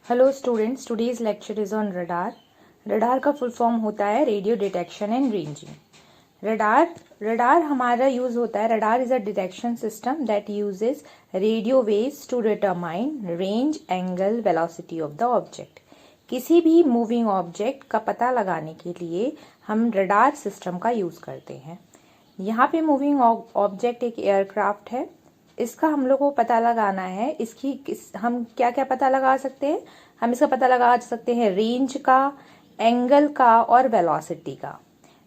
Hello students, today's lecture is on radar. Radar का full form होता है radio detection and ranging. Radar हमारा use होता है। Radar is a detection system that uses radio waves to determine range, angle, velocity of the object. किसी भी moving object का पता लगाने के लिए हम रडार सिस्टम का यूज करते हैं। यहाँ पे मूविंग ऑब्जेक्ट एक एयरक्राफ्ट है। इसका हम लोग को पता लगाना है। हम क्या क्या पता लगा सकते हैं? हम इसका पता लगा सकते हैं रेंज का, एंगल का और वेलोसिटी का।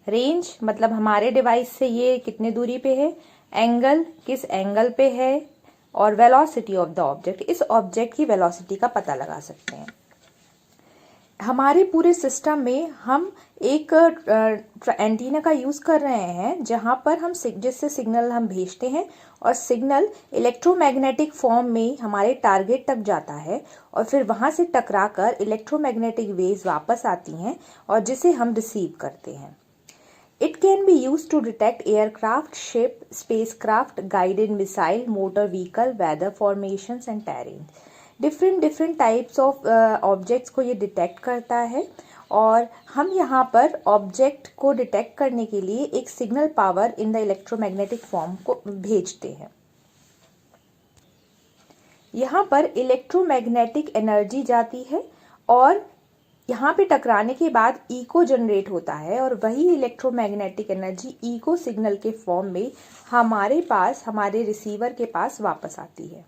रेंज मतलब हमारे डिवाइस से ये कितने दूरी पे है, एंगल किस एंगल पे है, और वेलोसिटी ऑफ द ऑब्जेक्ट, इस ऑब्जेक्ट की वेलोसिटी का पता लगा सकते हैं। हमारे पूरे सिस्टम में हम एक एंटीना का यूज कर रहे हैं, जहां पर हम जिससे सिग्नल हम भेजते हैं और सिग्नल इलेक्ट्रोमैग्नेटिक फॉर्म में हमारे टारगेट तक जाता है और फिर वहां से टकराकर इलेक्ट्रोमैग्नेटिक वेव्स वापस आती हैं और जिसे हम रिसीव करते हैं। It can be used to detect aircraft, ship, spacecraft, guided missile, motor vehicle, weather formations and terrain. Different types of objects को ये डिटेक्ट करता है और हम यहाँ पर ऑब्जेक्ट को डिटेक्ट करने के लिए एक signal power in the electromagnetic form को भेजते हैं। यहाँ पर इलेक्ट्रोमैग्नेटिक एनर्जी जाती है और यहाँ पे टकराने के बाद इको जनरेट होता है और वही इलेक्ट्रोमैग्नेटिक एनर्जी इको सिग्नल के फॉर्म में हमारे रिसीवर के पास वापस आती है।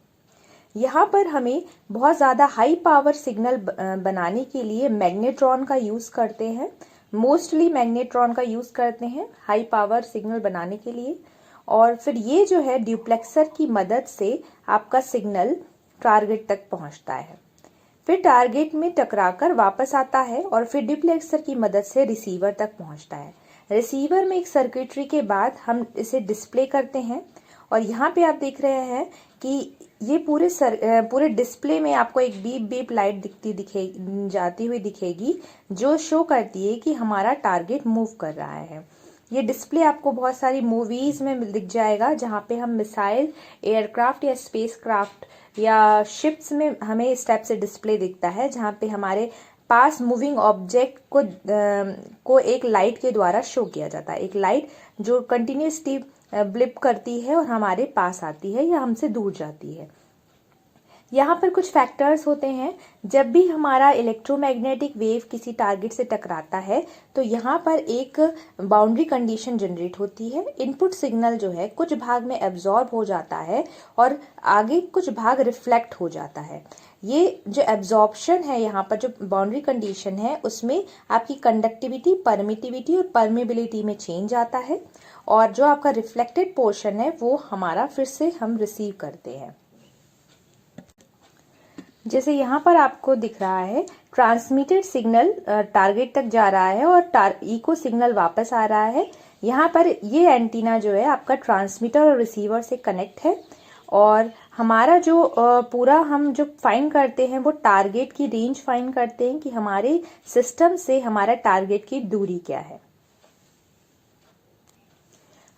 यहाँ पर हमें बहुत ज़्यादा हाई पावर सिग्नल बनाने के लिए मैग्नेट्रॉन का यूज़ करते हैं। मोस्टली मैग्नेट्रॉन का यूज़ करते हैं हाई पावर सिग्नल बनाने के लिए। और फिर ये जो है ड्यूप्लेक्सर की मदद से आपका सिग्नल टारगेट तक पहुँचता है, फिर टारगेट में टकराकर वापस आता है और फिर ड्यूप्लेक्सर की मदद से रिसीवर तक पहुँचता है। रिसीवर में एक सर्किटरी के बाद हम इसे डिस्प्ले करते हैं और यहाँ पे आप देख रहे हैं कि ये पूरे डिस्प्ले में आपको एक बीप बीप लाइट जाती हुई दिखेगी, जो शो करती है कि हमारा टारगेट मूव कर रहा है। ये डिस्प्ले आपको बहुत सारी मूवीज में दिख जाएगा, जहाँ पे हम मिसाइल, एयरक्राफ्ट या स्पेसक्राफ्ट या शिप्स में हमें इस टाइप से डिस्प्ले दिखता है, जहाँ पे हमारे पास मूविंग ऑब्जेक्ट को एक लाइट के द्वारा शो किया जाता है। एक लाइट जो कंटिन्यूसली ब्लिप करती है और हमारे पास आती है या हमसे दूर जाती है। यहाँ पर कुछ फैक्टर्स होते हैं। जब भी हमारा इलेक्ट्रोमैग्नेटिक वेव किसी टारगेट से टकराता है तो यहाँ पर एक बाउंड्री कंडीशन जनरेट होती है। इनपुट सिग्नल जो है कुछ भाग में एब्जॉर्ब हो जाता है और आगे कुछ भाग रिफ्लेक्ट हो जाता है। ये जो एब्जॉर्प्शन है, यहाँ पर जो बाउंड्री कंडीशन है, उसमें आपकी कंडक्टिविटी, परमिटिविटी और परमेबिलिटी में चेंज आता है और जो आपका रिफ्लेक्टेड पोर्शन है वो हमारा फिर से हम रिसीव करते हैं। जैसे यहाँ पर आपको दिख रहा है ट्रांसमिटेड सिग्नल टारगेट तक जा रहा है और इको सिग्नल वापस आ रहा है। यहाँ पर ये एंटीना जो है आपका ट्रांसमीटर और रिसीवर से कनेक्ट है और हमारा जो हम जो फाइंड करते हैं वो टारगेट की रेंज फाइंड करते हैं कि हमारे सिस्टम से हमारा टारगेट की दूरी क्या है।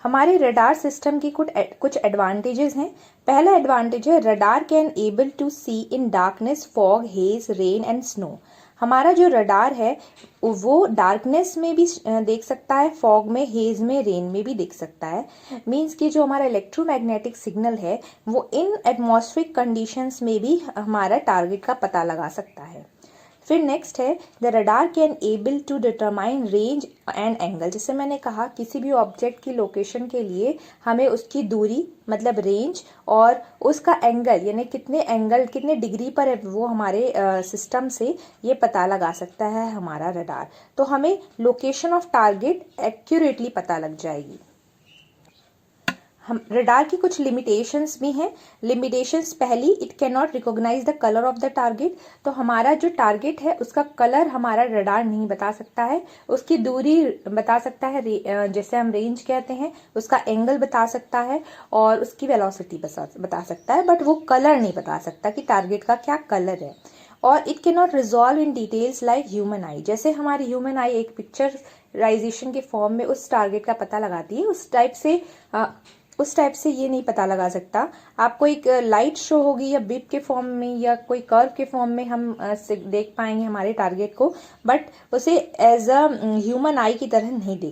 हमारे रडार सिस्टम की कुछ एडवांटेजेस हैं। पहला एडवांटेज है radar can able to see in darkness, fog, haze, rain and snow. हमारा जो रडार है वो डार्कनेस में भी देख सकता है, फॉग में, हेज में, रेन में भी देख सकता है। मीन्स कि जो हमारा इलेक्ट्रोमैग्नेटिक सिग्नल है वो इन एटमॉस्फेरिक कंडीशंस में भी हमारा टारगेट का पता लगा सकता है। फिर नेक्स्ट है the radar can able to determine range and angle. जैसे मैंने कहा किसी भी ऑब्जेक्ट की लोकेशन के लिए हमें उसकी दूरी मतलब रेंज और उसका एंगल यानी कितने डिग्री पर है वो हमारे सिस्टम से ये पता लगा सकता है हमारा रडार। तो हमें लोकेशन ऑफ टारगेट एक्यूरेटली पता लग जाएगी। हम रडार की कुछ लिमिटेशंस भी हैं। लिमिटेशंस पहली, it can not recognise the colour of the target. तो हमारा जो टारगेट है उसका कलर हमारा रडार नहीं बता सकता है। उसकी दूरी बता सकता है, जैसे हम रेंज कहते हैं, उसका एंगल बता सकता है और उसकी वेलोसिटी बता सकता है, बट वो कलर नहीं बता सकता कि टारगेट का क्या कलर है। और it can not resolve in details like human आई। जैसे हमारी ह्यूमन आई एक पिक्चराइजेशन के फॉर्म में उस टारगेट का पता लगाती है, उस टाइप से उस टाइप से ये नहीं पता लगा सकता। आपको एक लाइट शो होगी या बिप के फॉर्म में या कोई कर्व के फॉर्म में हम देख पाएंगे हमारे टारगेट को, बट उसे एज अ ह्यूमन आई की तरह नहीं देख